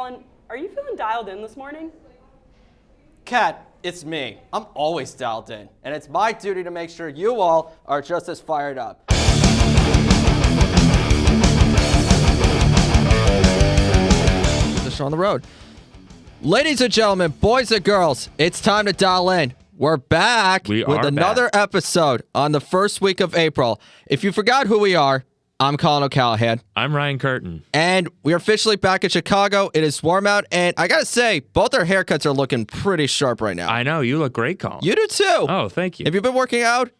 Collin, are you feeling dialed in this morning? Kat, it's me. I'm always dialed in, and it's my duty to make sure you all are just as fired up. The show on the road. Ladies and gentlemen, boys and girls, it's time to dial in. We're back with another episode on the first week of April. If you forgot who we are, I'm Collin O'Callahan. I'm Ryan Curtin. And we're officially back in Chicago. It is warm out, and I gotta say, both our haircuts are looking pretty sharp right now. I know, you look great, Collin. You do too. Oh, thank you. Have you been working out?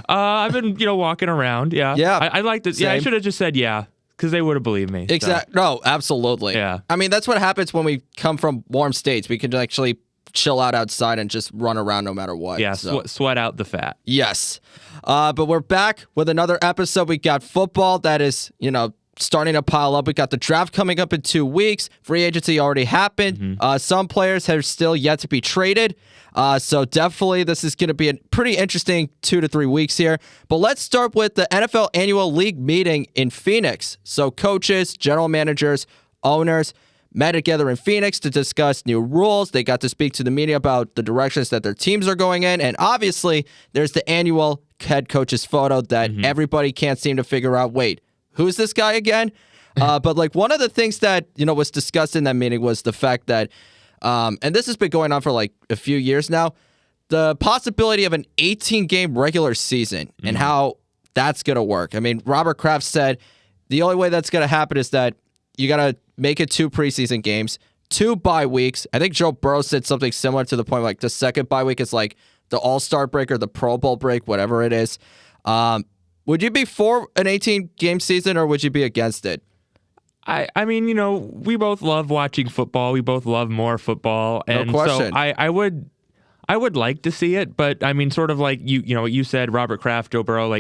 I've been, walking around. Yeah. Yeah. I like this. Yeah, I should have just said yeah, because they would have believed me. Exactly. So. No, absolutely. Yeah. I mean, that's what happens when we come from warm states. We can actually chill out outside and just run around no matter what. Yeah, so. sweat out the fat. Yes. But we're back with another episode. We got football that is, starting to pile up. We got the draft coming up in 2 weeks. Free agency already happened. Mm-hmm. Some players have still yet to be traded. So definitely this is going to be a pretty interesting 2 to 3 weeks here. But let's start with the NFL Annual League meeting in Phoenix. So coaches, general managers, owners met together in Phoenix to discuss new rules. They got to speak to the media about the directions that their teams are going in. And obviously, there's the annual head coach's photo that everybody can't seem to figure out, wait, who's this guy again? But one of the things that, was discussed in that meeting was the fact that, and this has been going on for a few years now, the possibility of an 18-game regular season and how that's going to work. I mean, Robert Kraft said the only way that's going to happen is that you got to make it 2 preseason games, 2 bye weeks. I think Joe Burrow said something similar to the point the second bye week is like the All-Star break or the Pro Bowl break, whatever it is. Would you be for an 18-game season or would you be against it? I mean, we both love watching football. We both love more football. And no question. So I would like to see it, but I mean, sort of like what you said, Robert Kraft, Joe Burrow,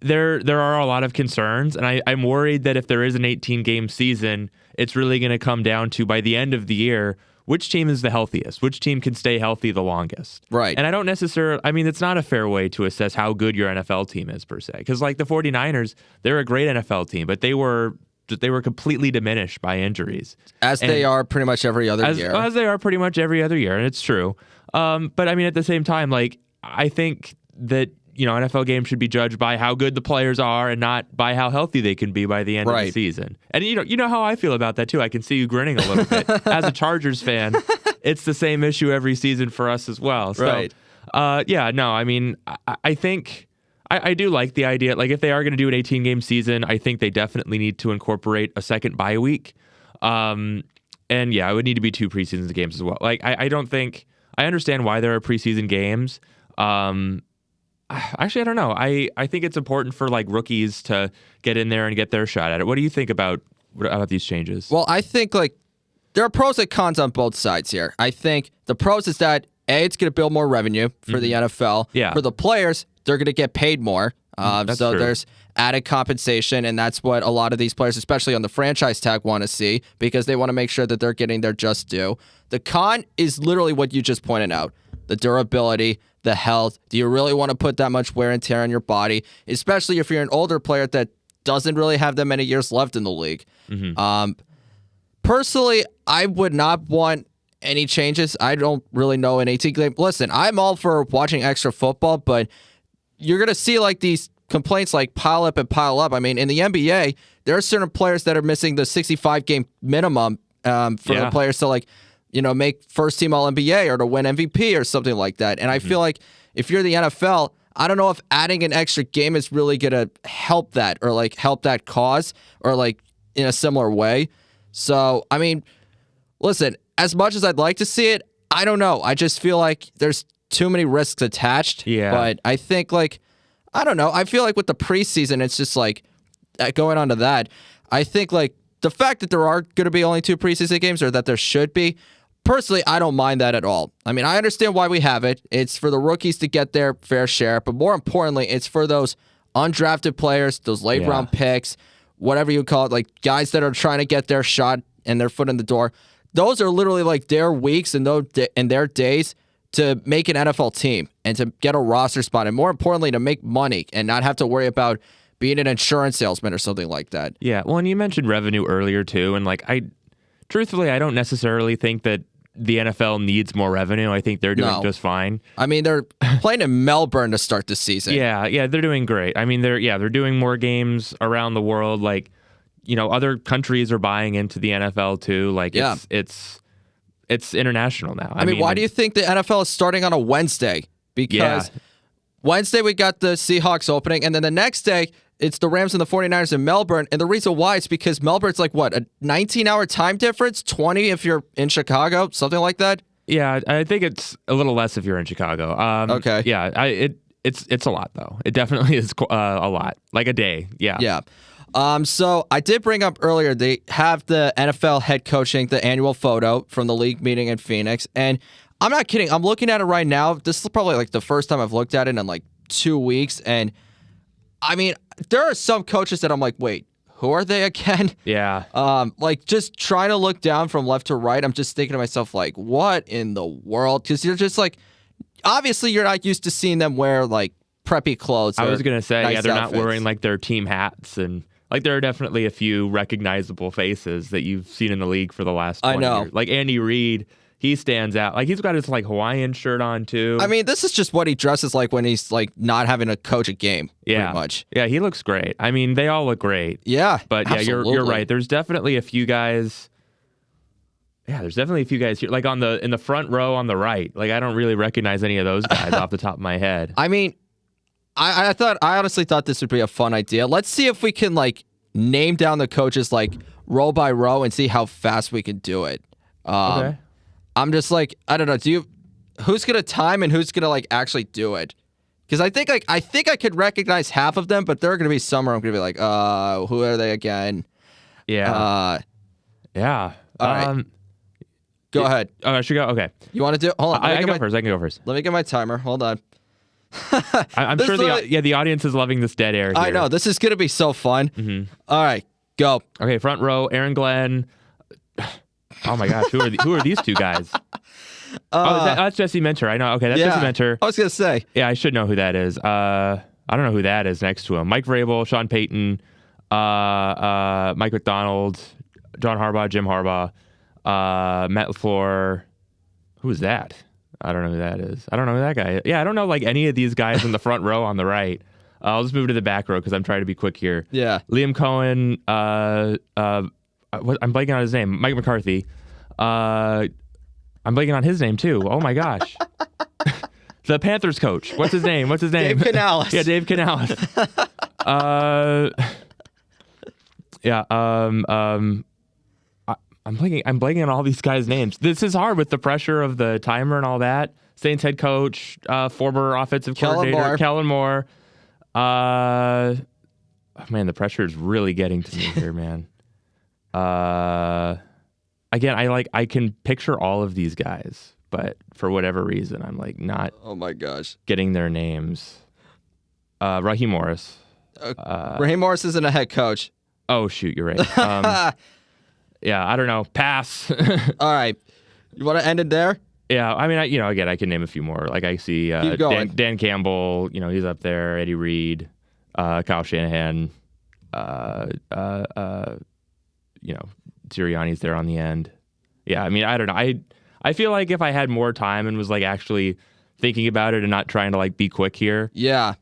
there are a lot of concerns, and I'm worried that if there is an 18-game season, it's really going to come down to, by the end of the year, which team is the healthiest, which team can stay healthy the longest. Right. And I don't necessarily, it's not a fair way to assess how good your NFL team is, per se. Because the 49ers, they're a great NFL team, but they were completely diminished by injuries. They are pretty much every other year. As they are pretty much every other year, and it's true. But at the same time, I think that NFL games should be judged by how good the players are and not by how healthy they can be by the end of the season. And you know how I feel about that too. I can see you grinning a little bit. As a Chargers fan, it's the same issue every season for us as well. So, I think I do like the idea. If they are going to do an 18-game season, I think they definitely need to incorporate a second bye week. And yeah, it would need to be 2 preseason games as well. I don't think I understand why there are preseason games. Actually, I don't know. I think it's important for rookies to get in there and get their shot at it. What do you think about these changes? Well, I think there are pros and cons on both sides here. I think the pros is that it's going to build more revenue for the NFL. Yeah. For the players, they're going to get paid more. That's so true. There's added compensation, and that's what a lot of these players, especially on the franchise tag, want to see because they want to make sure that they're getting their just due. The con is literally what you just pointed out: the durability, the health. Do you really want to put that much wear and tear on your body, especially if you're an older player that doesn't really have that many years left in the league? Personally, I would not want any changes. I don't really know an 18-game. Listen, I'm all for watching extra football, but you're going to see these complaints pile up and pile up. I mean, in the NBA, there are certain players that are missing the 65-game minimum for the players to make first team All-NBA or to win MVP or something like that. And I feel like if you're the NFL, I don't know if adding an extra game is really going to help that or help that cause or in a similar way. So, I mean, listen, as much as I'd like to see it, I don't know. I just feel like there's too many risks attached. Yeah. But I think I don't know. I feel with the preseason, it's just going on to that. I think the fact that there are going to be only 2 preseason games or that there should be, personally, I don't mind that at all. I mean, I understand why we have it. It's for the rookies to get their fair share, but more importantly, it's for those undrafted players, those late-round picks, whatever you call it, guys that are trying to get their shot and their foot in the door. Those are literally their weeks and their days to make an NFL team and to get a roster spot, and more importantly, to make money and not have to worry about being an insurance salesman or something like that. Yeah, well, and you mentioned revenue earlier too, and truthfully, I don't necessarily think that the NFL needs more revenue. I think they're doing just fine. I mean, they're playing in Melbourne to start the season. Yeah, they're doing great. I mean, they're doing more games around the world. Like, other countries are buying into the NFL too. Like, it's international now. I mean, why do you think the NFL is starting on a Wednesday? Because Wednesday we got the Seahawks opening, and then the next day it's the Rams and the 49ers in Melbourne. And the reason why is because Melbourne's like, what, a 19-hour time difference? 20 if you're in Chicago? Something like that? Yeah, I think it's a little less if you're in Chicago. Okay. Yeah, it's a lot, though. It definitely is a lot. Like a day, yeah. Yeah. So I did bring up earlier, they have the NFL head coaching, the annual photo from the league meeting in Phoenix. And I'm not kidding. I'm looking at it right now. This is probably like the first time I've looked at it in like 2 weeks. And I mean, there are some coaches that I'm like, wait, who are they again? Yeah. Like just trying to look down from left to right. I'm just thinking to myself, like, what in the world? Because you're just like, obviously you're not used to seeing them wear like preppy clothes. I was going to say, nice they're outfits. not wearing like their team hats. And like there are definitely a few recognizable faces that you've seen in the league for the last 20 years. Like Andy Reid. He stands out. Like he's got his like Hawaiian shirt on too. I mean, this is just what he dresses like when he's like not having to coach a game. Pretty much. Yeah, he looks great. I mean, they all look great. Yeah, but absolutely. You're right. There's definitely a few guys. Yeah, there's definitely a few guys here, like in the front row on the right. Like I don't really recognize any of those guys off the top of my head. I mean, I honestly thought this would be a fun idea. Let's see if we can like name down the coaches like row by row and see how fast we can do it. Okay. I'm just like, I don't know. Who's gonna time and who's gonna like actually do it? Because I think I could recognize half of them, but there are gonna be some where I'm gonna be like, who are they again? Yeah. Yeah. All right. Go ahead. Oh, I should go. Okay. You want to do? Hold on. I can go first. Let me get my timer. Hold on. I'm sure the audience is loving this dead air here. I know. This is gonna be so fun. Mm-hmm. All right, go. Okay, front row, Aaron Glenn. Oh my gosh, who are these two guys? That's Jesse Mentor. I know. Okay, that's Jesse Mentor. I was gonna say. Yeah, I should know who that is. I don't know who that is next to him. Mike Vrabel, Sean Payton, Mike McDonald, John Harbaugh, Jim Harbaugh, Matt LaFleur. Who is that? I don't know who that is. I don't know who that guy is. Yeah, I don't know like any of these guys in the front row on the right. I'll just move to the back row because I'm trying to be quick here. Yeah. Liam Cohen. I'm blanking on his name. Mike McCarthy. I'm blanking on his name too. Oh my gosh. The Panthers coach. What's his name? Dave Canales. Yeah, Dave Canales. I'm blanking on all these guys' names. This is hard with the pressure of the timer and all that. Saints head coach, former offensive coordinator, Kellen Moore. Man, the pressure is really getting to me here, man. Again, I can picture all of these guys, but for whatever reason, I'm like not. Oh my gosh, getting their names. Raheem Morris. Raheem Morris isn't a head coach. Oh shoot, you're right. Yeah, I don't know. Pass. All right, you want to end it there? Yeah, I mean, again, I can name a few more. Like I see Dan Campbell. He's up there. Eddie Reed, Kyle Shanahan. Sirianni's there on the end. Yeah, I mean, I don't know. I feel like if I had more time and was like actually thinking about it and not trying to like be quick here,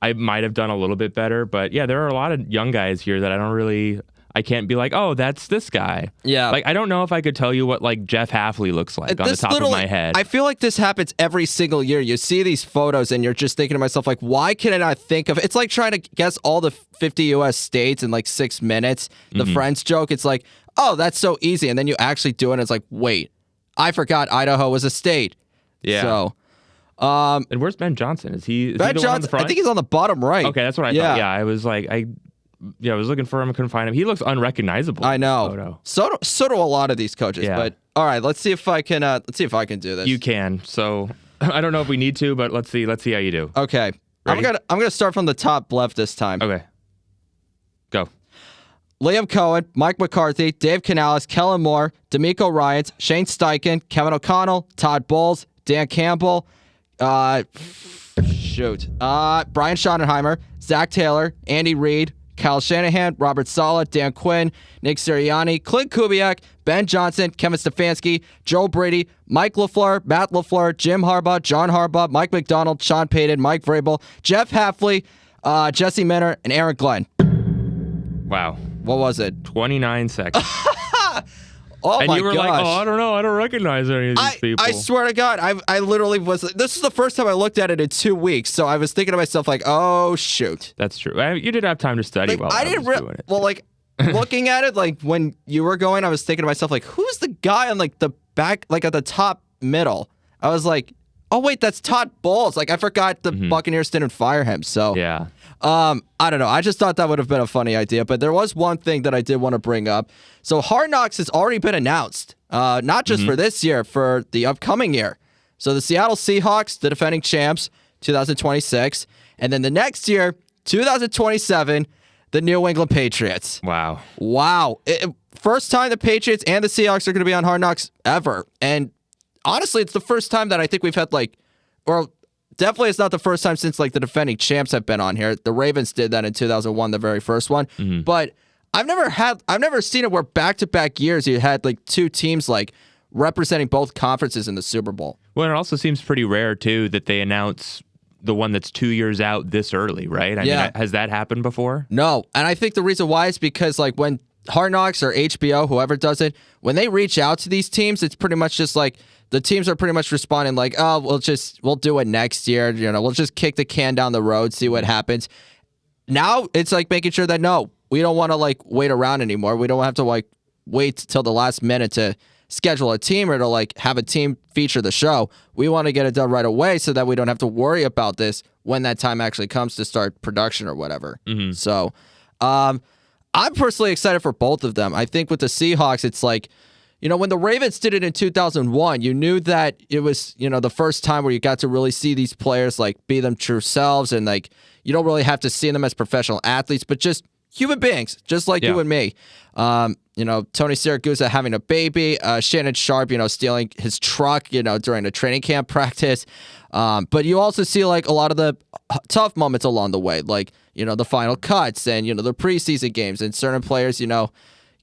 I might have done a little bit better. But yeah, there are a lot of young guys here that I can't be like, oh, that's this guy. Yeah. Like, I don't know if I could tell you what like Jeff Hafley looks like on the top of my head. I feel like this happens every single year. You see these photos and you're just thinking to myself, like, why can I not think of it's like trying to guess all the 50 U.S. states in like 6 minutes. The Friends joke. It's like, oh, that's so easy. And then you actually do it and it's like, wait, I forgot Idaho was a state. Yeah. So, and where's Ben Johnson? Is he Ben Johnson? On the front? I think he's on the bottom right. Okay, that's what I thought. Yeah, I was like, I was looking for him, couldn't find him. He looks unrecognizable. I know. So do a lot of these coaches. Yeah. But all right, let's see if I can. Do this. You can. So I don't know if we need to, but let's see how you do. Okay. Ready? I'm gonna start from the top left this time. Okay. Go. Liam Cohen, Mike McCarthy, Dave Canales, Kellen Moore, D'Amico Ryans, Shane Steichen, Kevin O'Connell, Todd Bowles, Dan Campbell, Brian Schottenheimer, Zach Taylor, Andy Reid, Kyle Shanahan, Robert Saleh, Dan Quinn, Nick Sirianni, Clint Kubiak, Ben Johnson, Kevin Stefanski, Joe Brady, Mike LaFleur, Matt LaFleur, Jim Harbaugh, John Harbaugh, Mike McDonald, Sean Payton, Mike Vrabel, Jeff Hafley, Jesse Minter, and Aaron Glenn. Wow. What was it? 29 seconds. Oh and my you were gosh. like, I don't know. I don't recognize any of these people. I swear to God, I literally was. This is the first time I looked at it in 2 weeks, so I was thinking to myself like, oh shoot. That's true. You did have time to study while I was doing it. Well, like looking at it, like when you were going, I was thinking to myself like, who's the guy on like the back, like at the top middle? I was like, oh wait, that's Todd Bowles. Like I forgot the Buccaneers didn't fire him. So yeah. I don't know. I just thought that would have been a funny idea, but there was one thing that I did want to bring up. So Hard Knocks has already been announced, not just for this year, for the upcoming year. So the Seattle Seahawks, the defending champs, 2026, and then the next year, 2027, the New England Patriots. Wow. First time the Patriots and the Seahawks are going to be on Hard Knocks ever. And honestly, it's the first time that I think we've had definitely it's not the first time since like the defending champs have been on here. The Ravens did that in 2001, the very first one. But I've never seen it where back-to-back years you had like two teams like representing both conferences in the Super Bowl. Well, it also seems pretty rare too that they announce the one that's 2 years out this early, right? I mean, has that happened before? No. And I think the reason why is because like when Hard Knocks or HBO, whoever does it, when they reach out to these teams, it's pretty much just like the teams are pretty much responding like, oh, we'll do it next year. We'll just kick the can down the road, see what happens. Now it's like making sure that no, we don't want to like wait around anymore. We don't have to like wait till the last minute to schedule a team or to like have a team feature the show. We want to get it done right away so that we don't have to worry about this when that time actually comes to start production or whatever. So I'm personally excited for both of them. I think with the Seahawks, it's like, when the Ravens did it in 2001, you knew that it was, the first time where you got to really see these players like be them true selves, and like you don't really have to see them as professional athletes, but just human beings, just like you and me. Tony Siragusa having a baby, Shannon Sharp, stealing his truck, during the training camp practice. But you also see like a lot of the tough moments along the way, like, the final cuts and, the preseason games and certain players,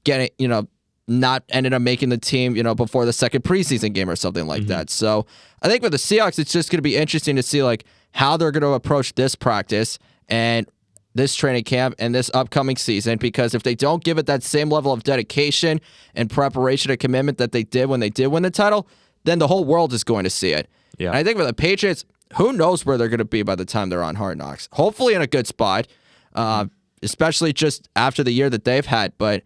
getting, not ended up making the team, before the second preseason game or something like that. So I think with the Seahawks, it's just going to be interesting to see like how they're going to approach this practice and this training camp and this upcoming season, because if they don't give it that same level of dedication and preparation and commitment that they did when they did win the title, then the whole world is going to see it. Yeah. And I think with the Patriots, who knows where they're going to be by the time they're on Hard Knocks. Hopefully in a good spot, especially just after the year that they've had. But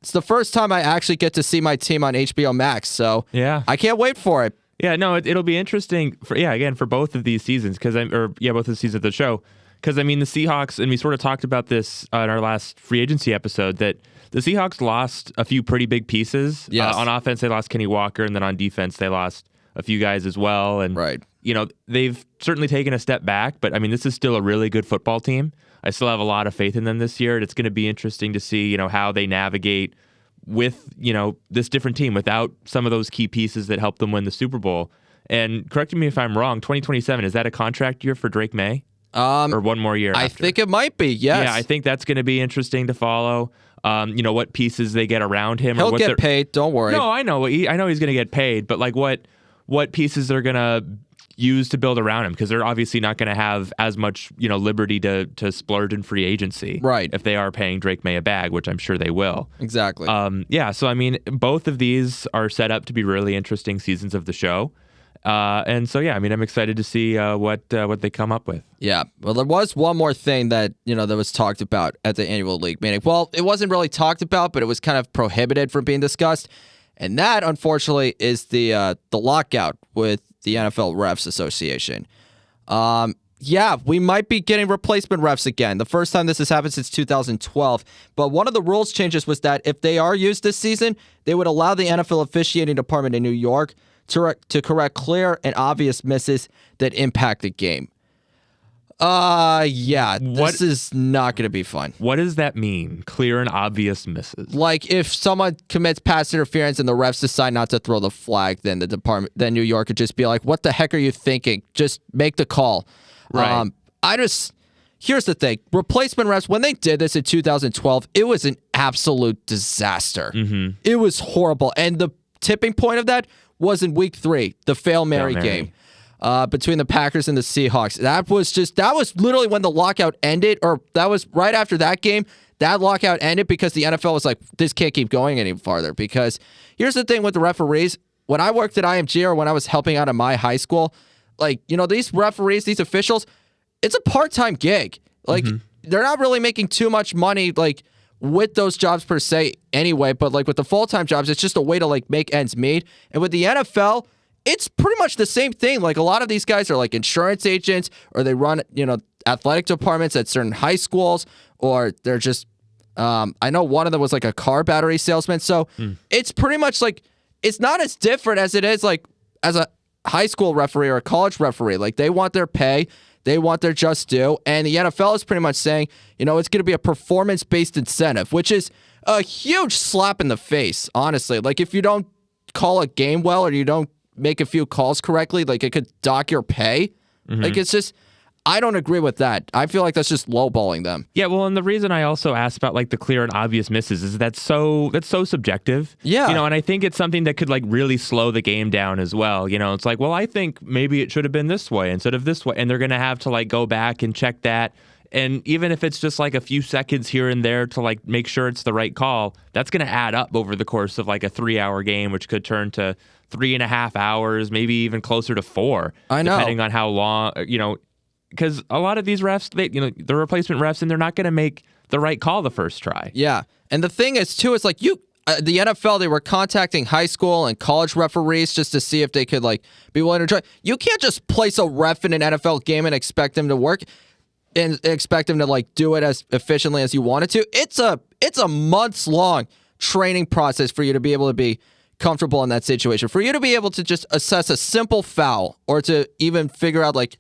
it's the first time I actually get to see my team on HBO Max, so I can't wait for it. Yeah, no, it'll be interesting for both of these seasons both of the seasons of the show. Because, I mean, the Seahawks, and we sort of talked about this in our last free agency episode, that the Seahawks lost a few pretty big pieces. Yes. On offense, they lost Kenny Walker, and then on defense, they lost a few guys as well. And, they've certainly taken a step back, but, I mean, this is still a really good football team. I still have a lot of faith in them this year, and it's going to be interesting to see, how they navigate with, this different team without some of those key pieces that helped them win the Super Bowl. And correct me if I'm wrong, 2027, is that a contract year for Drake May? Or one more year I after? think it might be, yes. Yeah, I think that's going to be interesting to follow. What pieces they get around him. He'll get paid, don't worry. No, I know. I know he's going to get paid, but like what pieces they're going to use to build around him, because they're obviously not going to have as much liberty to splurge in free agency, right? If they are paying Drake May a bag, which I'm sure they will. Exactly. So I mean, both of these are set up to be really interesting seasons of the show. I'm excited to see what they come up with. Yeah. Well, there was one more thing that, that was talked about at the annual league meeting. Well, it wasn't really talked about, but it was kind of prohibited from being discussed. And that, unfortunately, is the lockout with the NFL Refs Association. We might be getting replacement refs again. The first time this has happened since 2012. But one of the rules changes was that if they are used this season, they would allow the NFL officiating department in New York to correct clear and obvious misses that impact the game. This is not going to be fun. What does that mean? Clear and obvious misses? Like if someone commits pass interference and the refs decide not to throw the flag, then then New York could just be like, "What the heck are you thinking? Just make the call." Right. here's the thing. Replacement refs, when they did this in 2012, it was an absolute disaster. It was horrible. And the tipping point of that was in week 3, the Fail Mary game between the Packers and the Seahawks. That was literally when the lockout ended, or that was right after that game. That lockout ended because the NFL was like, this can't keep going any farther. Because here's the thing with the referees. When I worked at IMG or when I was helping out at my high school, like, these referees, these officials, it's a part-time gig. Like, they're not really making too much money, like, with those jobs per se anyway. But, like, with the full-time jobs, it's just a way to, like, make ends meet. And with the NFL, it's pretty much the same thing. Like, a lot of these guys are, like, insurance agents, or they run, athletic departments at certain high schools, or they're just, I know one of them was, like, a car battery salesman. So it's pretty much, like, it's not as different as it is, like, as a high school referee or a college referee. Like, they want their pay. They want their just due. And the NFL is pretty much saying, it's going to be a performance-based incentive, which is a huge slap in the face, honestly. Like, if you don't call a game well or you don't make a few calls correctly, like, it could dock your pay. Like, it's just, I don't agree with that. I feel like that's just lowballing them. Yeah, well, and the reason I also asked about, like, the clear and obvious misses is that's so subjective. Yeah. And I think it's something that could, like, really slow the game down as well. It's like, well, I think maybe it should have been this way instead of this way. And they're going to have to, like, go back and check that. And even if it's just, like, a few seconds here and there to, like, make sure it's the right call, that's going to add up over the course of, like, a 3-hour game, which could turn to 3.5 hours, maybe even closer to 4. I know. Depending on how long, because a lot of these refs, the replacement refs, and they're not going to make the right call the first try. Yeah. And the thing is, too, it's like the NFL, they were contacting high school and college referees just to see if they could, like, be willing to try. You can't just place a ref in an NFL game and expect him to work and expect him to, like, do it as efficiently as you want it to. It's a months-long training process for you to be able to be comfortable in that situation, for you to be able to just assess a simple foul or to even figure out, like,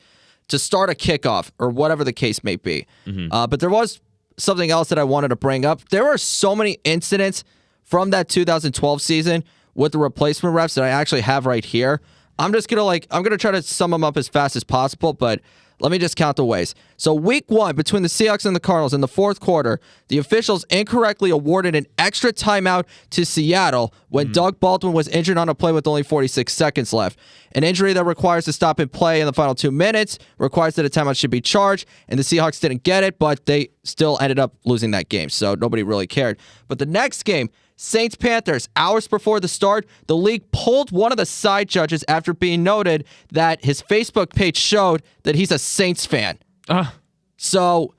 to start a kickoff or whatever the case may be. But there was something else that I wanted to bring up. There were so many incidents from that 2012 season with the replacement refs that I actually have right here. I'm going to try to sum them up as fast as possible, but let me just count the ways. So week 1, between the Seahawks and the Cardinals in the fourth quarter, the officials incorrectly awarded an extra timeout to Seattle when Doug Baldwin was injured on a play with only 46 seconds left. An injury that requires a stop and play in the final 2 minutes, requires that a timeout should be charged, and the Seahawks didn't get it, but they still ended up losing that game, so nobody really cared. But the next game, Saints-Panthers, hours before the start, the league pulled one of the side judges after being noted that his Facebook page showed that he's a Saints fan. So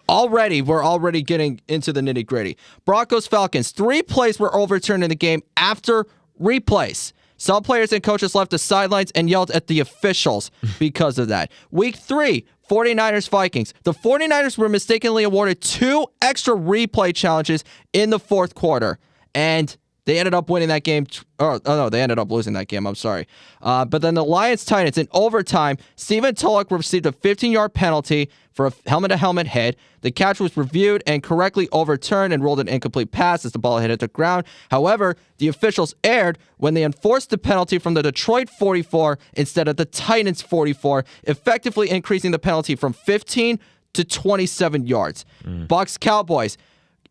we're already getting into the nitty-gritty. Broncos-Falcons, 3 plays were overturned in the game after replays. Some players and coaches left the sidelines and yelled at the officials because of that. Week 3, 49ers-Vikings. The 49ers were mistakenly awarded 2 extra replay challenges in the fourth quarter. And they ended up winning that game. They ended up losing that game. I'm sorry. But then the Lions-Titans in overtime, Stephen Tulloch received a 15-yard penalty for a helmet-to-helmet hit. The catch was reviewed and correctly overturned and ruled an incomplete pass as the ball hit the ground. However, the officials erred when they enforced the penalty from the Detroit 44 instead of the Titans 44, effectively increasing the penalty from 15 to 27 yards. Bucs-Cowboys.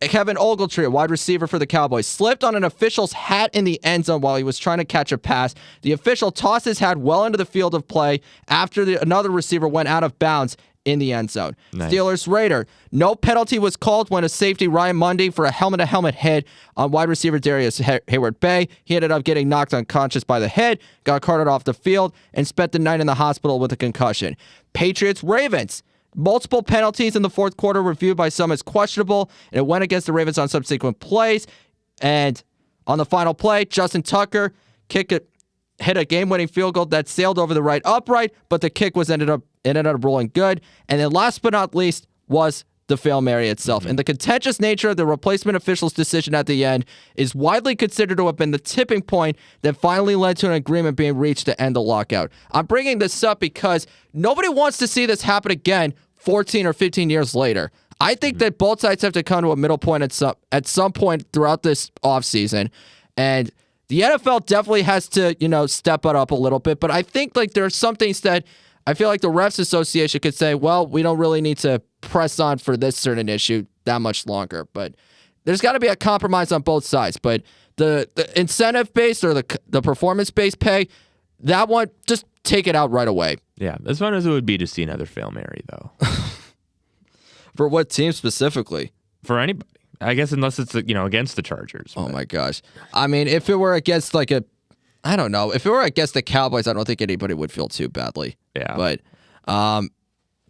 Kevin Ogletree, a wide receiver for the Cowboys, slipped on an official's hat in the end zone while he was trying to catch a pass. The official tossed his hat well into the field of play after another receiver went out of bounds in the end zone. Nice. Steelers-Raider. No penalty was called when a safety, Ryan Mundy, for a helmet-to-helmet hit on wide receiver Darius Hayward-Bay. He ended up getting knocked unconscious by the head, got carted off the field, and spent the night in the hospital with a concussion. Patriots-Ravens. Multiple penalties in the fourth quarter reviewed by some as questionable, and it went against the Ravens on subsequent plays. And on the final play, Justin Tucker hit a game-winning field goal that sailed over the right upright, but the kick ended up rolling good. And then last but not least was the Fail Mary itself. And the contentious nature of the replacement official's decision at the end is widely considered to have been the tipping point that finally led to an agreement being reached to end the lockout. I'm bringing this up because nobody wants to see this happen again 14 or 15 years later. I think that both sides have to come to a middle point at some point throughout this offseason. And the NFL definitely has to, step it up a little bit. But I think, like, there are some things that I feel like the Refs Association could say, well, we don't really need to press on for this certain issue that much longer. But there's got to be a compromise on both sides. But the incentive-based or the performance-based pay, that one, just take it out right away. Yeah, as fun as it would be to see another Hail Mary, though. For what team specifically? For anybody. I guess unless it's, against the Chargers. Oh, my gosh. I mean, if it were against I don't know. If it were against the Cowboys, I don't think anybody would feel too badly. Yeah. But I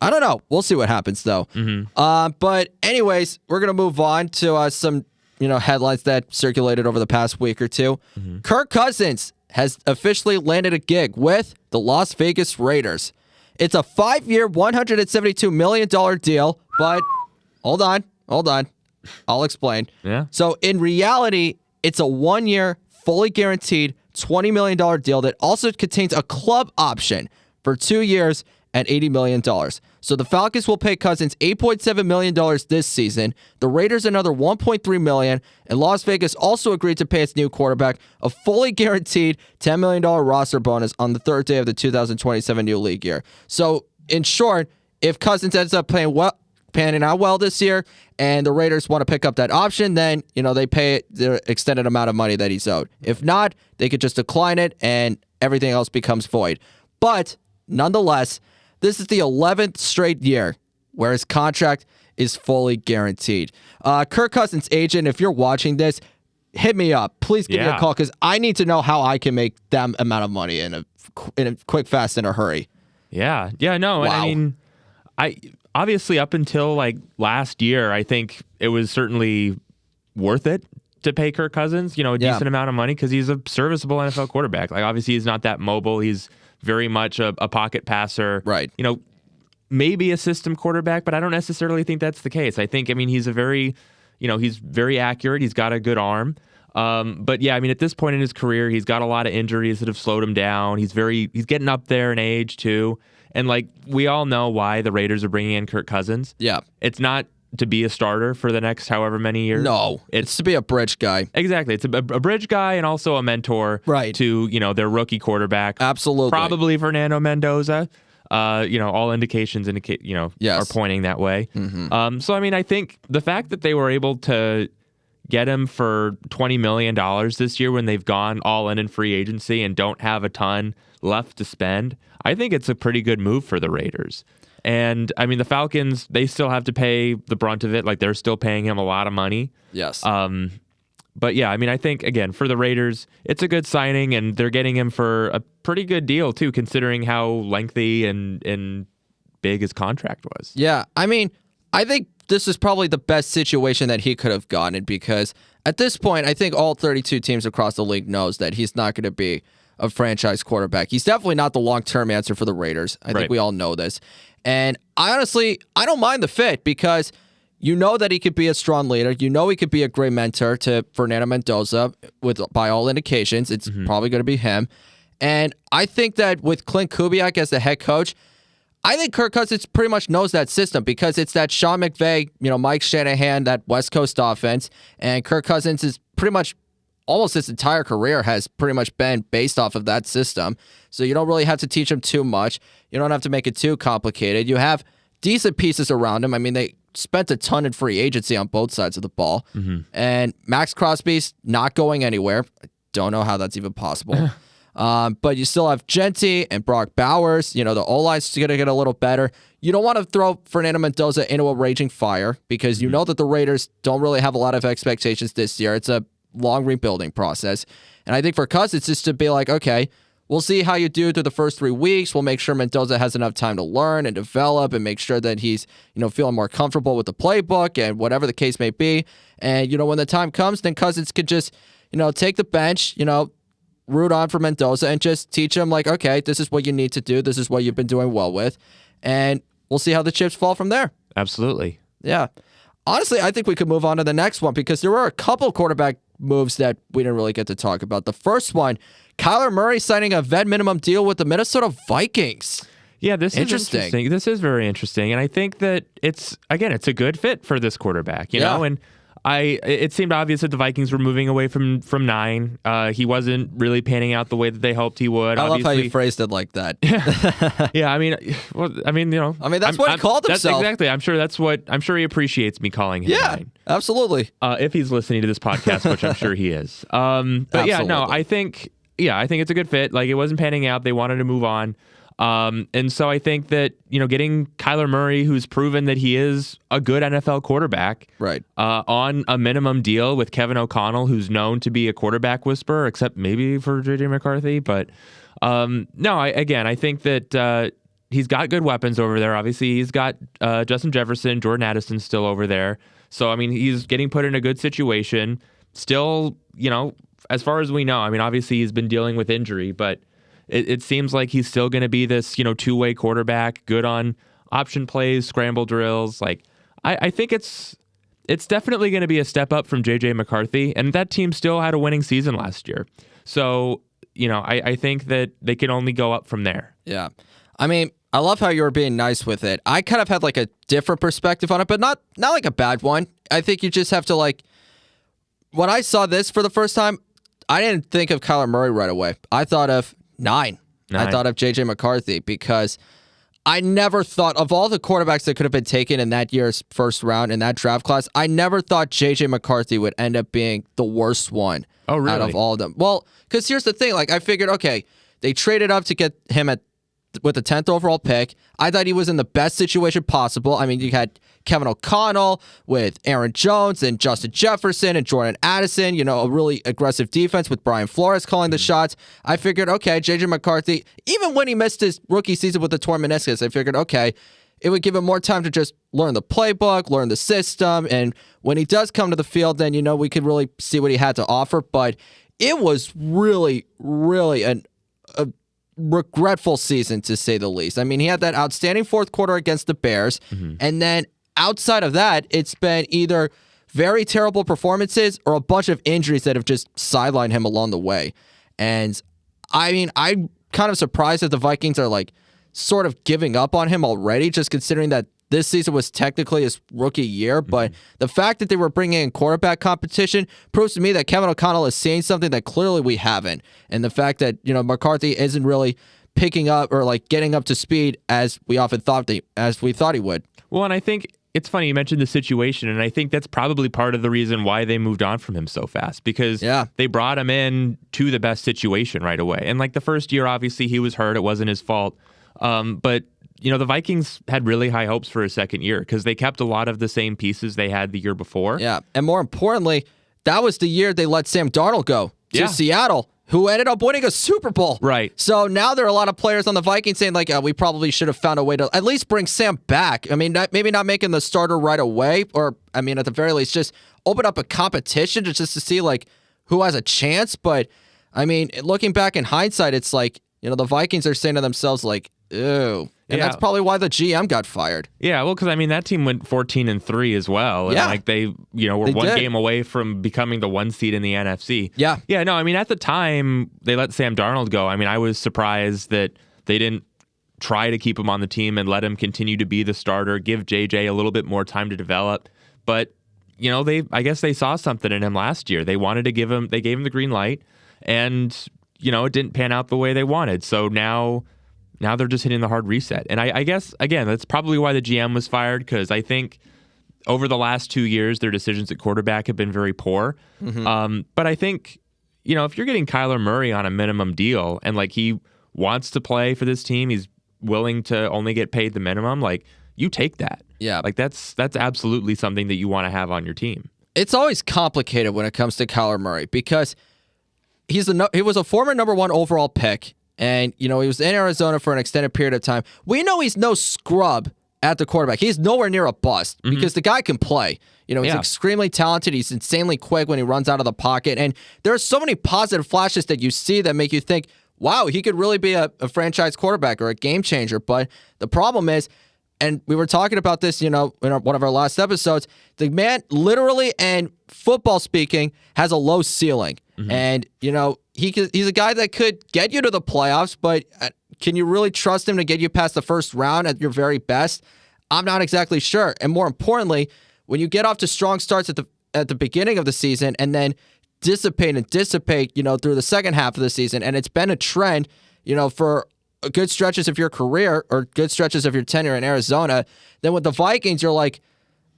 don't know. We'll see what happens, though. Mm-hmm. But anyways, we're going to move on to some headlines that circulated over the past week or two. Mm-hmm. Kirk Cousins has officially landed a gig with the Las Vegas Raiders. It's a 5-year, $172 million deal, but hold on. I'll explain. Yeah. So in reality, it's a 1-year, fully guaranteed $20 million deal that also contains a club option for 2 years at $80 million. So the Falcons will pay Cousins $8.7 million this season, the Raiders another $1.3 million, and Las Vegas also agreed to pay its new quarterback a fully guaranteed $10 million roster bonus on the third day of the 2027 new league year. So in short, if Cousins ends up panning out well this year, and the Raiders want to pick up that option, then, they pay the extended amount of money that he's owed. If not, they could just decline it, and everything else becomes void. But, nonetheless, this is the 11th straight year where his contract is fully guaranteed. Kirk Cousins' agent, if you're watching this, hit me up. Please give me a call, because I need to know how I can make that amount of money in a quick, fast, in a hurry. Yeah, no, wow. And I mean, obviously, up until last year, I think it was certainly worth it to pay Kirk Cousins, a decent amount of money, because he's a serviceable NFL quarterback. Obviously, he's not that mobile. He's very much a pocket passer. Right. Maybe a system quarterback, but I don't necessarily think that's the case. I think, he's he's very accurate. He's got a good arm. But yeah, at this point in his career, he's got a lot of injuries that have slowed him down. He's getting up there in age too. And we all know why the Raiders are bringing in Kirk Cousins. Yeah. It's not to be a starter for the next however many years. No, it's to be a bridge guy. Exactly. It's a bridge guy and also a mentor to, their rookie quarterback. Absolutely. Probably Fernando Mendoza. All indications indicate, yes, are pointing that way. Mm-hmm. So, I think the fact that they were able to get him for $20 million this year when they've gone all in free agency and don't have a ton left to spend, I think it's a pretty good move for the Raiders. And, the Falcons, they still have to pay the brunt of it. They're still paying him a lot of money. Yes. But yeah, I think, again, for the Raiders, it's a good signing, and they're getting him for a pretty good deal, too, considering how lengthy and big his contract was. Yeah, I think this is probably the best situation that he could have gotten, because at this point, I think all 32 teams across the league knows that he's not going to be a franchise quarterback. He's definitely not the long-term answer for the Raiders. I think we all know this. And I don't mind the fit, because that he could be a strong leader. He could be a great mentor to Fernando Mendoza. By all indications, it's probably going to be him. And I think that with Clint Kubiak as the head coach, I think Kirk Cousins pretty much knows that system, because it's that Sean McVay, Mike Shanahan, that West Coast offense. And Kirk Cousins is pretty much almost his entire career has pretty much been based off of that system. So you don't really have to teach him too much. You don't have to make it too complicated. You have decent pieces around him. They spent a ton in free agency on both sides of the ball. Mm-hmm. And Max Crosby's not going anywhere. I don't know how that's even possible. But you still have Genty and Brock Bowers. The O-line's going to get a little better. You don't want to throw Fernando Mendoza into a raging fire, because you know that the Raiders don't really have a lot of expectations this year. It's a long rebuilding process. And I think for Cousins, it's just to be like, okay, we'll see how you do through the first 3 weeks. We'll make sure Mendoza has enough time to learn and develop, and make sure that he's, feeling more comfortable with the playbook and whatever the case may be. And, when the time comes, then Cousins could just, take the bench, root on for Mendoza and just teach him, okay, this is what you need to do. This is what you've been doing well with. And we'll see how the chips fall from there. Absolutely. Yeah. Honestly, I think we could move on to the next one, because there were a couple quarterback moves that we didn't really get to talk about. The first one, Kyler Murray signing a vet minimum deal with the Minnesota Vikings. Yeah, this is interesting. This is very interesting. And I think that it's a good fit for this quarterback, you know? And it seemed obvious that the Vikings were moving away from 9. He wasn't really panning out the way that they hoped he would. I love how you phrased it like that. Yeah, I mean, that's what he called himself. Exactly. I'm sure he appreciaes me calling him 9. Absolutely. If he's listening to this podcast, which I'm sure he is. But yeah, no, I think it's a good fit. Like, it wasn't panning out. They wanted to move on. And so I think that, getting Kyler Murray, who's proven that he is a good NFL quarterback, right, on a minimum deal with Kevin O'Connell, who's known to be a quarterback whisperer, except maybe for J.J. McCarthy. But I think that he's got good weapons over there. Obviously, he's got Justin Jefferson, Jordan Addison still over there. So, I mean, he's getting put in a good situation. Still, as far as we know, I mean, obviously he's been dealing with injury, but it seems like he's still going to be this, two-way quarterback, good on option plays, scramble drills. Like, I think it's definitely going to be a step up from J.J. McCarthy, and that team still had a winning season last year. So, I think that they can only go up from there. Yeah. I mean, I love how you were being nice with it. I kind of had like a different perspective on it, but not like a bad one. I think you just have to when I saw this for the first time, I didn't think of Kyler Murray right away. I thought of 9. I thought of J.J. McCarthy because I never thought of all the quarterbacks that could have been taken in that year's first round in that draft class. I never thought J.J. McCarthy would end up being the worst one out of all of them. Well, because here's the thing. I figured, okay, they traded up to get him with the 10th overall pick. I thought he was in the best situation possible. I mean, you had Kevin O'Connell with Aaron Jones and Justin Jefferson and Jordan Addison, a really aggressive defense with Brian Flores calling the shots. I figured, okay, J.J. McCarthy, even when he missed his rookie season with the torn meniscus, I figured, okay, it would give him more time to just learn the playbook, learn the system, and when he does come to the field, then, we could really see what he had to offer. But it was really, really a regretful season, to say the least. I mean, he had that outstanding fourth quarter against the Bears, and then outside of that, it's been either very terrible performances or a bunch of injuries that have just sidelined him along the way. And I mean, I'm kind of surprised that the Vikings are sort of giving up on him already, just considering that this season was technically his rookie year. But the fact that they were bringing in quarterback competition proves to me that Kevin O'Connell is seeing something that clearly we haven't. And the fact that, McCarthy isn't really picking up or getting up to speed as we thought he would. Well, and I think it's funny you mentioned the situation, and I think that's probably part of the reason why they moved on from him so fast, because they brought him in to the best situation right away. And the first year, obviously he was hurt. It wasn't his fault. But the Vikings had really high hopes for his second year because they kept a lot of the same pieces they had the year before. Yeah, and more importantly, that was the year they let Sam Darnold go to Seattle, who ended up winning a Super Bowl. Right. So now there are a lot of players on the Vikings saying, we probably should have found a way to at least bring Sam back. I mean, maybe not making the starter right away, or, I mean, at the very least, just open up a competition just to see, who has a chance. But, I mean, looking back in hindsight, it's the Vikings are saying to themselves, ew. And that's probably why the GM got fired. Yeah, well, because, I mean, that team went 14-3 as well. And, they, were one game away from becoming the 1 seed in the NFC. Yeah. Yeah, no, I mean, at the time they let Sam Darnold go, I mean, I was surprised that they didn't try to keep him on the team and let him continue to be the starter, give JJ a little bit more time to develop. But, I guess they saw something in him last year. They wanted to they gave him the green light, and, it didn't pan out the way they wanted. So now they're just hitting the hard reset. And I guess, again, that's probably why the GM was fired, because I think over the last 2 years, their decisions at quarterback have been very poor. But I think, if you're getting Kyler Murray on a minimum deal and he wants to play for this team, he's willing to only get paid the minimum, you take that. Yeah. That's absolutely something that you want to have on your team. It's always complicated when it comes to Kyler Murray because he was a former number 1 overall pick. And, he was in Arizona for an extended period of time. We know he's no scrub at the quarterback. He's nowhere near a bust because the guy can play. He's extremely talented. He's insanely quick when he runs out of the pocket. And there are so many positive flashes that you see that make you think, wow, he could really be a franchise quarterback or a game changer. But the problem is, and we were talking about this, in one of our last episodes, the man literally and football speaking has a low ceiling. And, he's a guy that could get you to the playoffs, but can you really trust him to get you past the first round at your very best? I'm not exactly sure. And more importantly, when you get off to strong starts at the beginning of the season and then dissipate, through the second half of the season. And it's been a trend, for good stretches of your career or good stretches of your tenure in Arizona. Then with the Vikings, you're like,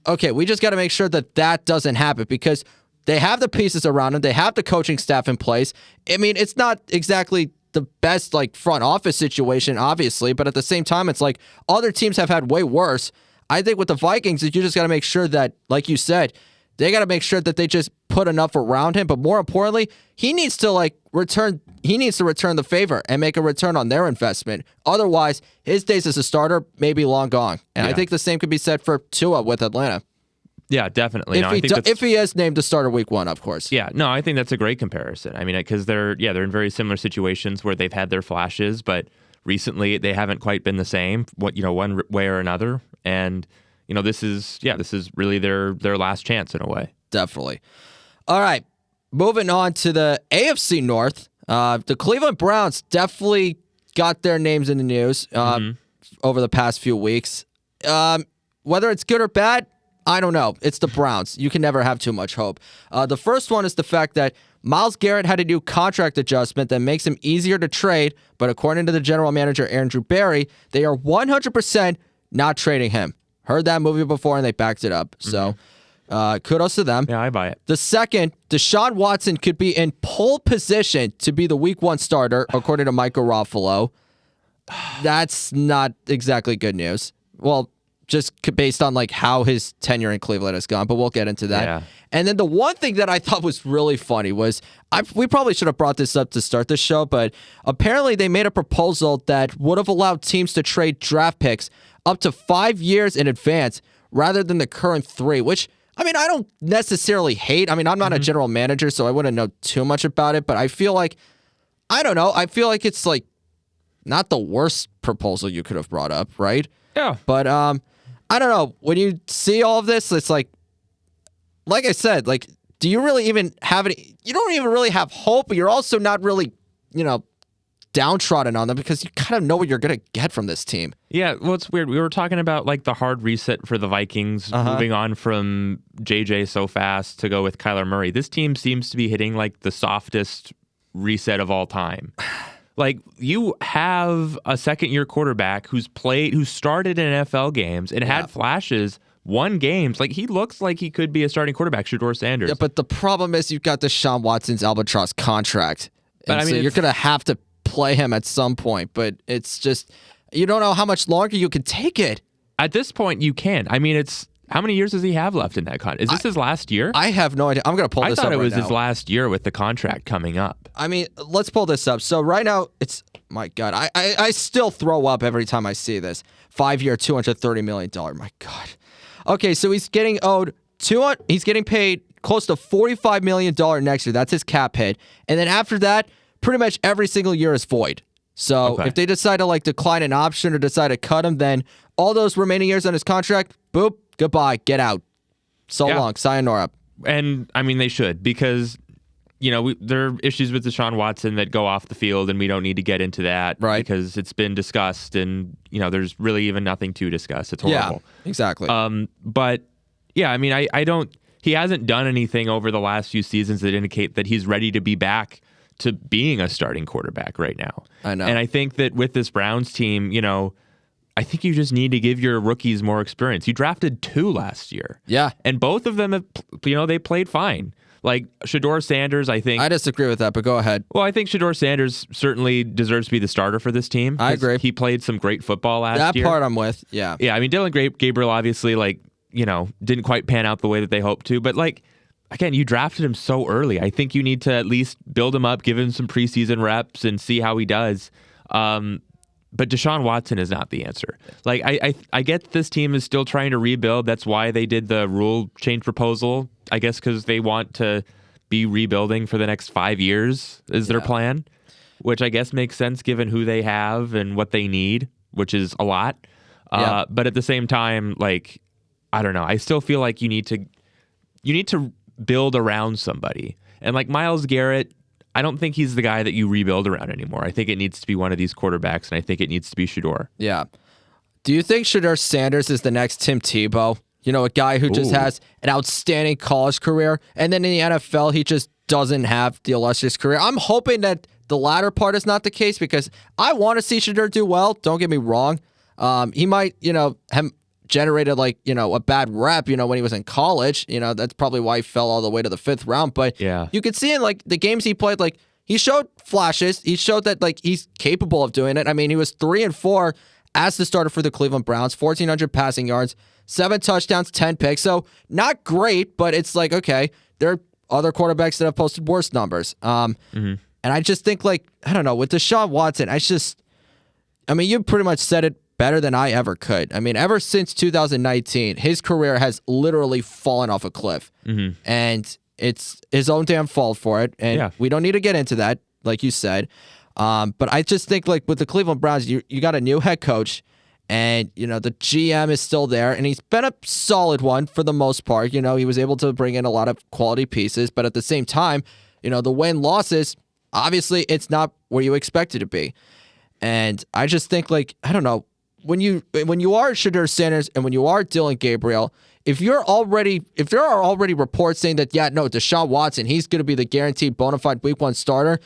okay, we just got to make sure that doesn't happen because they have the pieces around them. They have the coaching staff in place. I mean, it's not exactly the best front office situation, obviously, but at the same time, it's like other teams have had way worse. I think with the Vikings, you just got to make sure that, like you said, they got to make sure that they just put enough around him. But more importantly, he needs to return the favor and make a return on their investment. Otherwise, his days as a starter may be long gone. And I think the same could be said for Tua with Atlanta. Yeah, definitely. If he is named the starter week 1, of course. Yeah, no, I think that's a great comparison. I mean, because they're in very similar situations where they've had their flashes, but recently they haven't quite been the same, one way or another. And this is really their last chance in a way. Definitely. All right, moving on to the AFC North. The Cleveland Browns definitely got their names in the news over the past few weeks. Whether it's good or bad, I don't know. It's the Browns. You can never have too much hope. The first one is the fact that Myles Garrett had a new contract adjustment that makes him easier to trade, but according to the general manager, Andrew Berry, they are 100% not trading him. Heard that movie before, and they backed it up. So kudos to them. Yeah, I buy it. The second, Deshaun Watson could be in pole position to be the week 1 starter, according to Mike Garofalo. That's not exactly good news. Well, just based on how his tenure in Cleveland has gone, but we'll get into that. Yeah. And then the one thing that I thought was really funny was, we probably should have brought this up to start the show, but apparently they made a proposal that would have allowed teams to trade draft picks up to 5 years in advance rather than the current 3, which, I mean, I don't necessarily hate. I mean, I'm not a general manager, so I wouldn't know too much about it, but I feel like, I don't know, I feel like it's not the worst proposal you could have brought up, right? Yeah. But, I don't know. When you see all of this, it's like I said, do you really even have any? You don't even really have hope, but you're also not really, downtrodden on them because you kind of know what you're going to get from this team. Yeah, well, it's weird. We were talking about the hard reset for the Vikings, moving on from JJ so fast to go with Kyler Murray. This team seems to be hitting the softest reset of all time. You have a second-year quarterback who started in NFL games and had flashes, won games. He looks like he could be a starting quarterback, Shedeur Sanders. Yeah, but the problem is you've got Deshaun Watson's albatross contract. But I mean, so you're going to have to play him at some point. But it's just, you don't know how much longer you can take it. At this point, you can. I mean, how many years does he have left in that contract? Is this his last year? I have no idea. I'm going to pull this up I thought it was right his now. last year with the contract coming up. I mean, let's pull this up. So right now, it's, my God, I still throw up every time I see this. 5-year, $230 million. My God. Okay, so he's getting he's getting paid close to $45 million next year. That's his cap hit. And then after that, pretty much every single year is void. So if they decide to decline an option or decide to cut him, then all those remaining years on his contract, boop, goodbye, get out. So long, sayonara. And I mean, they should, because there are issues with Deshaun Watson that go off the field, and we don't need to get into that, right? Because it's been discussed, and there's really even nothing to discuss. It's horrible. Yeah, exactly. But yeah, I mean, I don't. He hasn't done anything over the last few seasons that indicate that he's ready to be back to being a starting quarterback right now. I know, and I think that with this Browns team, I think you just need to give your rookies more experience. You drafted 2 last year, and both of them, they played fine. Shedeur Sanders, I think. I disagree with that, but go ahead. Well, I think Shedeur Sanders certainly deserves to be the starter for this team. I agree. He played some great football last year. That part I'm with, yeah. Yeah, I mean, Dylan Gabriel obviously, didn't quite pan out the way that they hoped to. But, again, you drafted him so early. I think you need to at least build him up, give him some preseason reps, and see how he does. But Deshaun Watson is not the answer. I get this team is still trying to rebuild. That's why they did the rule change proposal. I guess because they want to be rebuilding for the next 5 years is their plan, which I guess makes sense given who they have and what they need, which is a lot. But at the same time, I don't know. I still feel like you need to build around somebody. And Myles Garrett, I don't think he's the guy that you rebuild around anymore. I think it needs to be one of these quarterbacks, and I think it needs to be Shedeur. Yeah. Do you think Shedeur Sanders is the next Tim Tebow? A guy who just Ooh. has an outstanding college career, and then in the NFL, he just doesn't have the illustrious career. I'm hoping that the latter part is not the case because I want to see Shedeur do well. Don't get me wrong. He might, have generated a bad rep, when he was in college. That's probably why he fell all the way to the 5th round. But Yeah. you could see in the games he played, he showed flashes. He showed that he's capable of doing it. I mean, he was 3-4 as the starter for the Cleveland Browns, 1,400 passing yards, 7 touchdowns, 10 picks. So not great, but it's okay, there are other quarterbacks that have posted worse numbers. And I just think I don't know, with Deshaun Watson, you pretty much said it better than I ever could. Ever since 2019, his career has literally fallen off a cliff. And it's his own damn fault for it. And we don't need to get into that, like you said. But I just think with the Cleveland Browns, you got a new head coach, and the GM is still there, and he's been a solid one for the most part. He was able to bring in a lot of quality pieces, but at the same time, the win-losses, obviously it's not where you expect it to be. And I just think I don't know, when you are Shedeur Sanders and when you are Dylan Gabriel, if there are already reports saying that Deshaun Watson, he's going to be the guaranteed bona fide week 1 starter,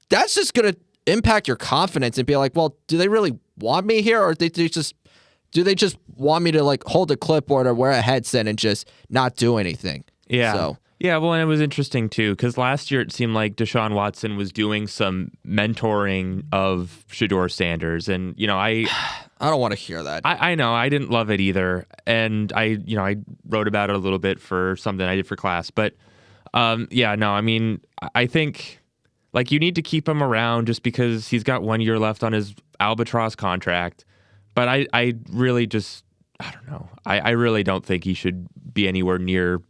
that's just going to impact your confidence and be well, do they really want me here, or do they just want me to hold a clipboard or wear a headset and just not do anything? Yeah. So. Yeah, well, and it was interesting, too, because last year it seemed like Deshaun Watson was doing some mentoring of Shedeur Sanders, and, I don't want to hear that. I know, I didn't love it either, and I wrote about it a little bit for something I did for class, but, I think, you need to keep him around just because he's got 1 year left on his albatross contract, but I really just, I don't know, I really don't think he should be anywhere near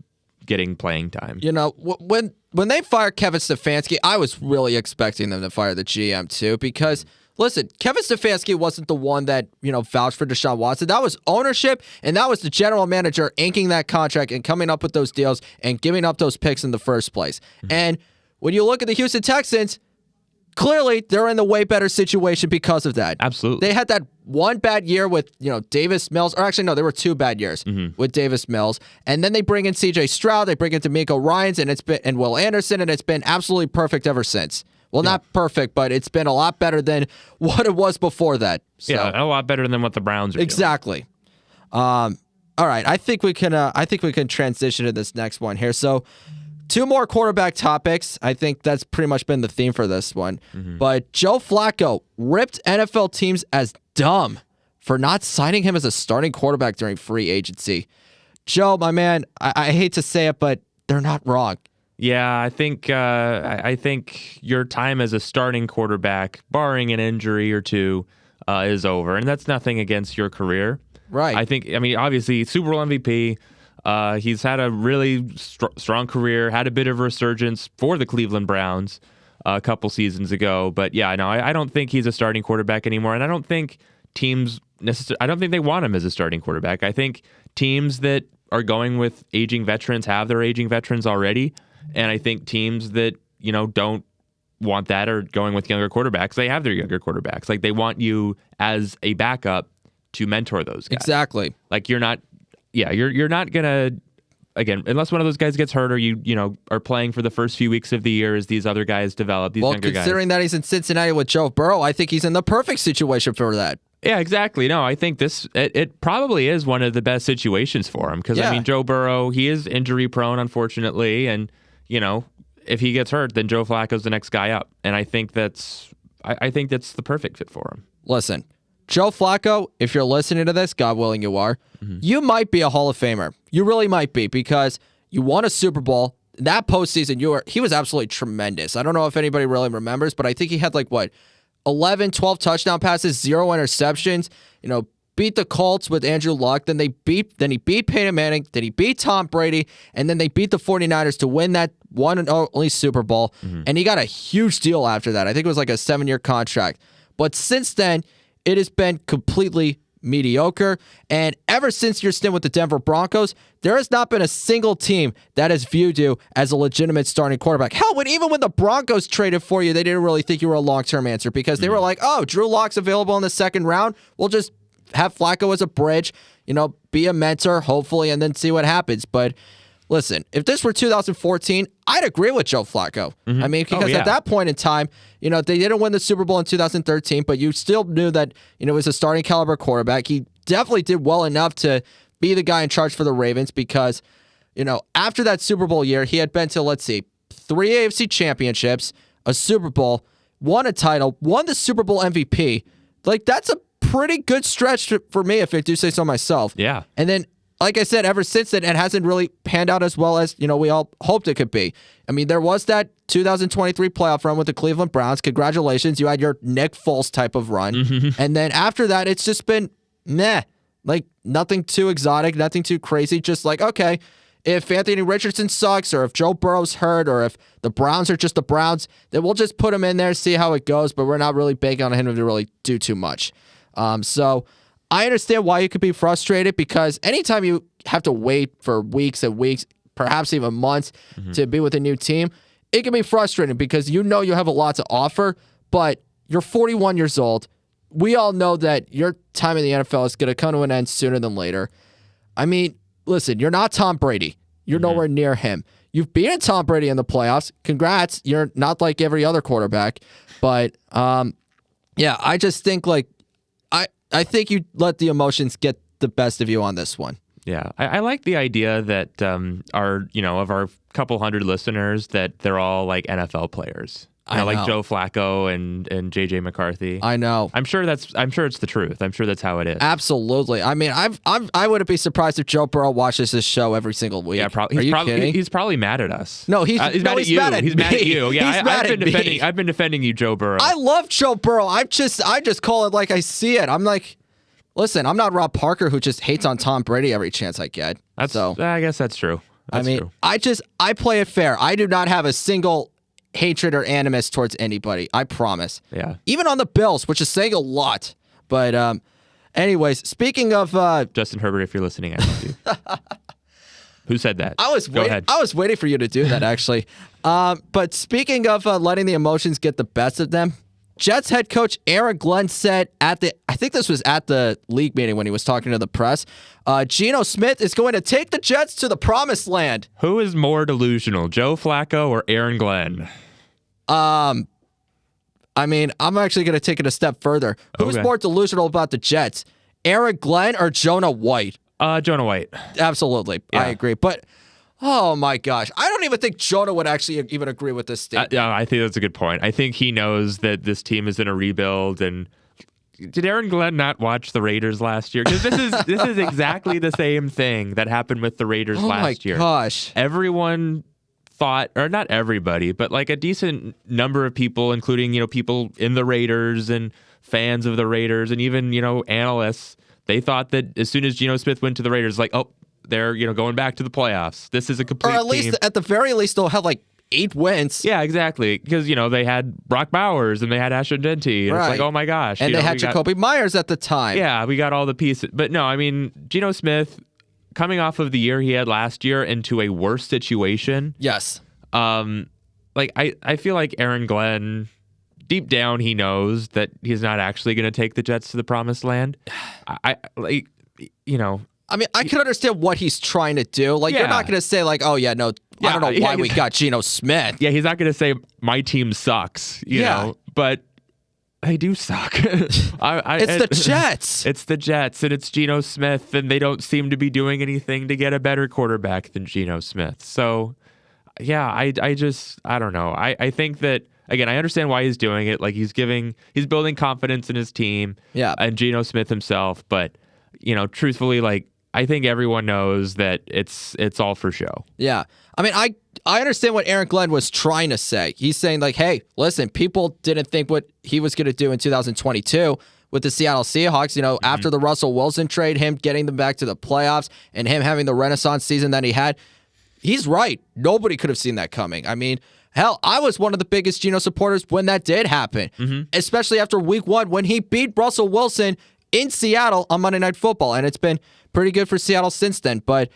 getting playing time. When they fired Kevin Stefanski, I was really expecting them to fire the GM too, because listen, Kevin Stefanski wasn't the one that, vouched for Deshaun Watson. That was ownership, and that was the general manager inking that contract and coming up with those deals and giving up those picks in the first place. And when you look at the Houston Texans, clearly they're in the way better situation because of that. Absolutely. They had that one bad year with, Davis Mills, or actually no, there were 2 bad years with Davis Mills. And then they bring in CJ Stroud, they bring in D'Amico Ryans and Will Anderson, and it's been absolutely perfect ever since. Well, not perfect, but it's been a lot better than what it was before that. So. Yeah, a lot better than what the Browns are exactly. All right, I think we can transition to this next one here. So 2 more quarterback topics. I think that's pretty much been the theme for this one. But Joe Flacco ripped NFL teams as dumb for not signing him as a starting quarterback during free agency. Joe, my man, I hate to say it, but they're not wrong. Yeah, I think your time as a starting quarterback, barring an injury or two, is over. And that's nothing against your career. Right. Obviously, Super Bowl MVP. He's had a really strong career, had a bit of a resurgence for the Cleveland Browns a couple seasons ago. But yeah, no, I don't think he's a starting quarterback anymore. And I don't think teams I don't think they want him as a starting quarterback. I think teams that are going with aging veterans have their aging veterans already. And I think teams that, don't want that are going with younger quarterbacks. They have their younger quarterbacks. They want you as a backup to mentor those guys. Exactly. You're not gonna, again, unless one of those guys gets hurt or you are playing for the first few weeks of the year as these other guys develop, these younger guys. Well, considering that he's in Cincinnati with Joe Burrow, I think he's in the perfect situation for that. Yeah, exactly. No, I think it probably is one of the best situations for him because Joe Burrow, he is injury prone, unfortunately, and if he gets hurt, then Joe Flacco's the next guy up, and I think that's the perfect fit for him. Listen, Joe Flacco, if you're listening to this, God willing you are, you might be a Hall of Famer. You really might be because you won a Super Bowl. That postseason, he was absolutely tremendous. I don't know if anybody really remembers, but I think he had 11, 12 touchdown passes, 0 interceptions, beat the Colts with Andrew Luck, then he beat Peyton Manning, then he beat Tom Brady, and then they beat the 49ers to win that one and only Super Bowl, and he got a huge deal after that. I think it was a 7-year contract. But since then, it has been completely mediocre, and ever since your stint with the Denver Broncos, there has not been a single team that has viewed you as a legitimate starting quarterback. Hell, even when the Broncos traded for you, they didn't really think you were a long-term answer because they were like, oh, Drew Lock's available in the second round. We'll just have Flacco as a bridge, be a mentor, hopefully, and then see what happens. But listen, if this were 2014, I'd agree with Joe Flacco. I mean, because at that point in time, they didn't win the Super Bowl in 2013, but you still knew that, it was a starting caliber quarterback. He definitely did well enough to be the guy in charge for the Ravens because, after that Super Bowl year, he had been to, 3 AFC championships, a Super Bowl, won a title, won the Super Bowl MVP. That's a pretty good stretch for me, if I do say so myself. Yeah. And then, like I said, ever since then, it hasn't really panned out as well as, we all hoped it could be. I mean, there was that 2023 playoff run with the Cleveland Browns. Congratulations. You had your Nick Foles type of run. And then after that, it's just been meh. Nothing too exotic, nothing too crazy. Just okay, if Anthony Richardson sucks or if Joe Burrow's hurt or if the Browns are just the Browns, then we'll just put him in there, see how it goes, but we're not really banking on him to really do too much. So I understand why you could be frustrated because anytime you have to wait for weeks and weeks, perhaps even months to be with a new team, it can be frustrating because you have a lot to offer, but you're 41 years old. We all know that your time in the NFL is going to come to an end sooner than later. I mean, listen, you're not Tom Brady. You're nowhere near him. You've beaten Tom Brady in the playoffs. Congrats. You're not like every other quarterback. But, I just think, I think you let the emotions get the best of you on this one. Yeah, I like the idea that of our couple hundred listeners, that they're all NFL players. I know. Like Joe Flacco and JJ McCarthy. I know. I'm sure it's the truth. I'm sure that's how it is. Absolutely. I mean, I wouldn't be surprised if Joe Burrow watches this show every single week. Yeah, Are you kidding? He's probably mad at us. No, he's mad at you. He's mad at you. Yeah, me. I've been defending you, Joe Burrow. I love Joe Burrow. I just call it like I see it. I'm like, listen, I'm not Rob Parker who just hates on Tom Brady every chance I get. I guess that's true. True. I play it fair. I do not have a single hatred or animus towards anybody. I promise. Yeah. Even on the Bills, which is saying a lot. But anyways, speaking of Justin Herbert, if you're listening, I love you. Who said that? Go ahead. I was waiting for you to do that, actually. But speaking of letting the emotions get the best of them, Jets head coach Aaron Glenn said I think this was at the league meeting when he was talking to the press, Geno Smith is going to take the Jets to the promised land. Who is more delusional, Joe Flacco or Aaron Glenn? I mean, I'm actually going to take it a step further. Who's more delusional about the Jets, Aaron Glenn or Jonah White? Jonah White. Absolutely. Yeah. I agree. But, oh my gosh, I don't even think Jonah would actually even agree with this statement. Yeah, I think that's a good point. I think he knows that this team is in a rebuild. And did Aaron Glenn not watch the Raiders last year? Because this is exactly the same thing that happened with the Raiders last year. Oh my gosh. Everyone thought, or not everybody, but a decent number of people, including, people in the Raiders and fans of the Raiders and even, analysts, they thought that as soon as Geno Smith went to the Raiders, they're, going back to the playoffs. This is a complete Or at least, team. at the very least, they'll have 8 wins. Yeah, exactly. Because, they had Brock Bowers and they had Ashton Denty. And right. It's oh my gosh. And they had Jacoby Myers at the time. Yeah, we got all the pieces. But no, I mean, Geno Smith, coming off of the year he had last year into a worse situation. Yes. I feel like Aaron Glenn, deep down, he knows that he's not actually going to take the Jets to the promised land. I mean, I can understand what he's trying to do. You're not going to say oh yeah, no, I don't know why we got Geno Smith. Yeah, he's not going to say my team sucks, you know, but they do suck. It's the Jets. It's the Jets, and it's Geno Smith, and they don't seem to be doing anything to get a better quarterback than Geno Smith. So, yeah, I don't know. I think that, again, I understand why he's doing it. He's building confidence in his team, and Geno Smith himself, but, truthfully, I think everyone knows that it's all for show. Yeah. I mean, I understand what Aaron Glenn was trying to say. He's saying hey, listen, people didn't think what he was going to do in 2022 with the Seattle Seahawks, after the Russell Wilson trade, him getting them back to the playoffs and him having the renaissance season that he had. He's right. Nobody could have seen that coming. I mean, hell, I was one of the biggest Geno supporters when that did happen, especially after week 1 when he beat Russell Wilson in Seattle on Monday Night Football, and it's been pretty good for Seattle since then. But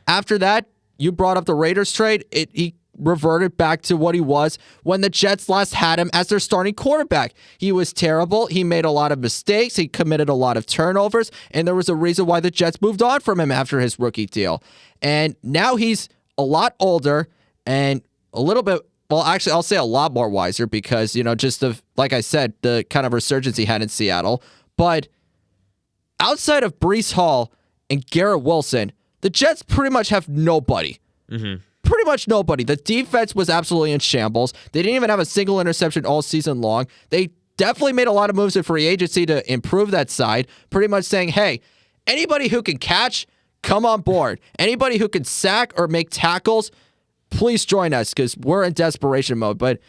after that, you brought up the Raiders trade. He reverted back to what he was when the Jets last had him as their starting quarterback. He was terrible. He made a lot of mistakes. He committed a lot of turnovers, and there was a reason why the Jets moved on from him after his rookie deal. And now he's a lot older and a little bit, well, actually, I'll say a lot more wiser because, just like I said, the kind of resurgence he had in Seattle. But outside of Breece Hall and Garrett Wilson, the Jets pretty much have nobody. Mm-hmm. Pretty much nobody. The defense was absolutely in shambles. They didn't even have a single interception all season long. They definitely made a lot of moves in free agency to improve that side, pretty much saying, hey, anybody who can catch, come on board. Anybody who can sack or make tackles, please join us because we're in desperation mode. But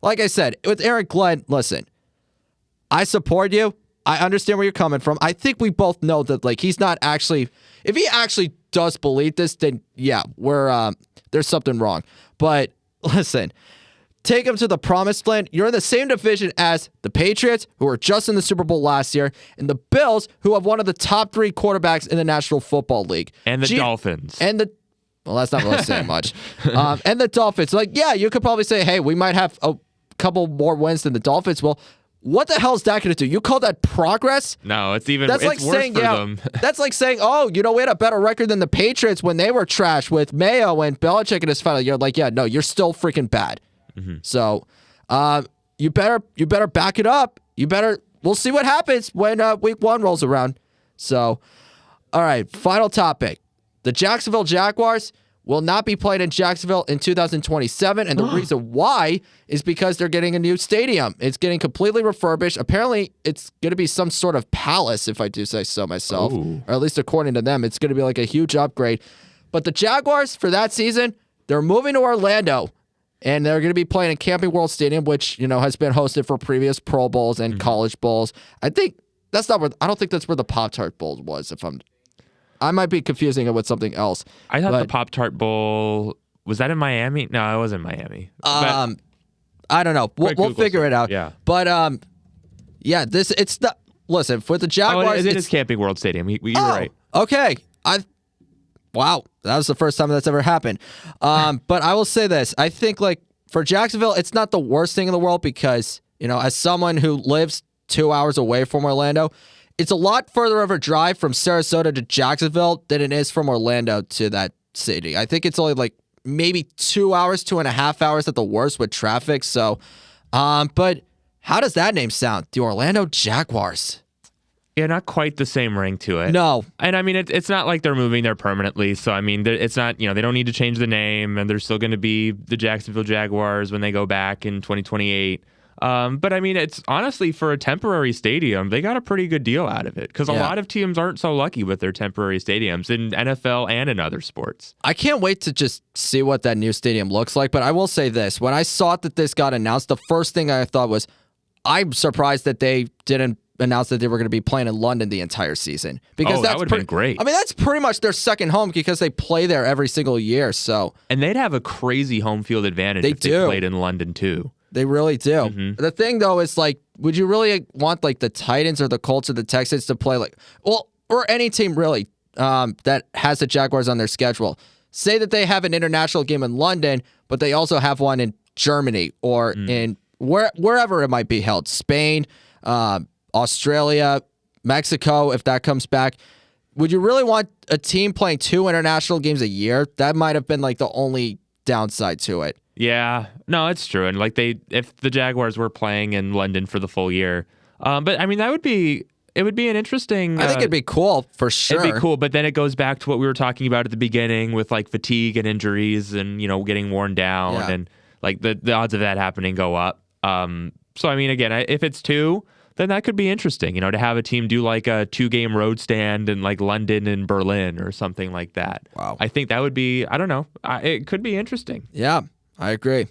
like I said, with Aaron Glenn, listen, I support you. I understand where you're coming from. I think we both know that he's not actually, if he actually does believe this, then yeah, there's something wrong. But listen, take him to the promised land. You're in the same division as the Patriots, who were just in the Super Bowl last year, and the Bills, who have one of the top 3 quarterbacks in the National Football League. And the Dolphins. Well, that's not really saying much. And the Dolphins. Yeah, you could probably say, hey, we might have a couple more wins than the Dolphins. Well, what the hell is that going to do? You call that progress? No, it's worse for them. That's like saying, we had a better record than the Patriots when they were trash with Mayo and Belichick in his final. You're like, yeah, no, you're still freaking bad. Mm-hmm. So, you better back it up. We'll see what happens when week 1 rolls around. So, all right, final topic. The Jacksonville Jaguars will not be playing in Jacksonville in 2027, and the reason why is because they're getting a new stadium. It's getting completely refurbished. Apparently, it's going to be some sort of palace, if I do say so myself, or at least according to them. It's going to be like a huge upgrade. But the Jaguars, for that season, they're moving to Orlando, and they're going to be playing in Camping World Stadium, which has been hosted for previous Pro Bowls and College Bowls. I don't think that's where the Pop-Tart Bowl was, I might be confusing it with something else. I thought the Pop-Tart Bowl, was that in Miami? No, it wasn't Miami. I don't know. We'll figure it out. Yeah. But, it's not, listen, for the Jaguars. It is Camping World Stadium. You're right. Okay. Wow. That was the first time that's ever happened. But I will say this. I think, for Jacksonville, it's not the worst thing in the world because, as someone who lives 2 hours away from Orlando, it's a lot further of a drive from Sarasota to Jacksonville than it is from Orlando to that city. I think it's only maybe 2 hours, 2.5 hours at the worst with traffic. So, but how does that name sound? The Orlando Jaguars. Yeah, not quite the same ring to it. No. And I mean, it's not like they're moving there permanently. So, I mean, it's not, they don't need to change the name and they're still going to be the Jacksonville Jaguars when they go back in 2028. But I mean, it's honestly for a temporary stadium, they got a pretty good deal out of it because a lot of teams aren't so lucky with their temporary stadiums in NFL and in other sports. I can't wait to just see what that new stadium looks like. But I will say this. When I saw that this got announced, the first thing I thought was, I'm surprised that they didn't announce that they were going to be playing in London the entire season. Because that would have been great. I mean, that's pretty much their second home because they play there every single year. So, and they'd have a crazy home field advantage if they played in London too. They really do. Mm-hmm. The thing, though, is would you really want the Titans or the Colts or the Texans to play or any team really that has the Jaguars on their schedule? Say that they have an international game in London, but they also have one in Germany or in wherever it might be held, Spain, Australia, Mexico, if that comes back. Would you really want a team playing 2 international games a year? That might have been the only downside to it. Yeah, no, it's true. And if the Jaguars were playing in London for the full year, but I mean, it would be an interesting. I think it'd be cool for sure. It'd be cool, but then it goes back to what we were talking about at the beginning with fatigue and injuries and getting worn down and the odds of that happening go up. So I mean, again, if it's 2, then that could be interesting. To have a team do a 2-game road stand in London and Berlin or something like that. Wow, I think that would be. I don't know. It could be interesting. Yeah. I agree.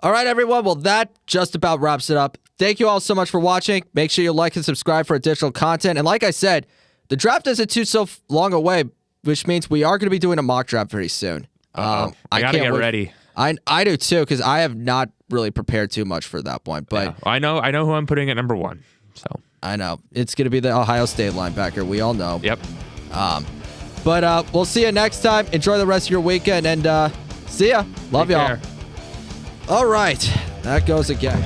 All right, everyone. Well, that just about wraps it up. Thank you all so much for watching. Make sure you like and subscribe for additional content. And like I said, the draft isn't so long away, which means we are going to be doing a mock draft pretty soon. I got to get ready. I do too, because I have not really prepared too much for that point. But I know who I'm putting at number 1. So I know it's going to be the Ohio State linebacker. We all know. Yep. But we'll see you next time. Enjoy the rest of your weekend and see ya. Love y'all. Care. All right. That goes again.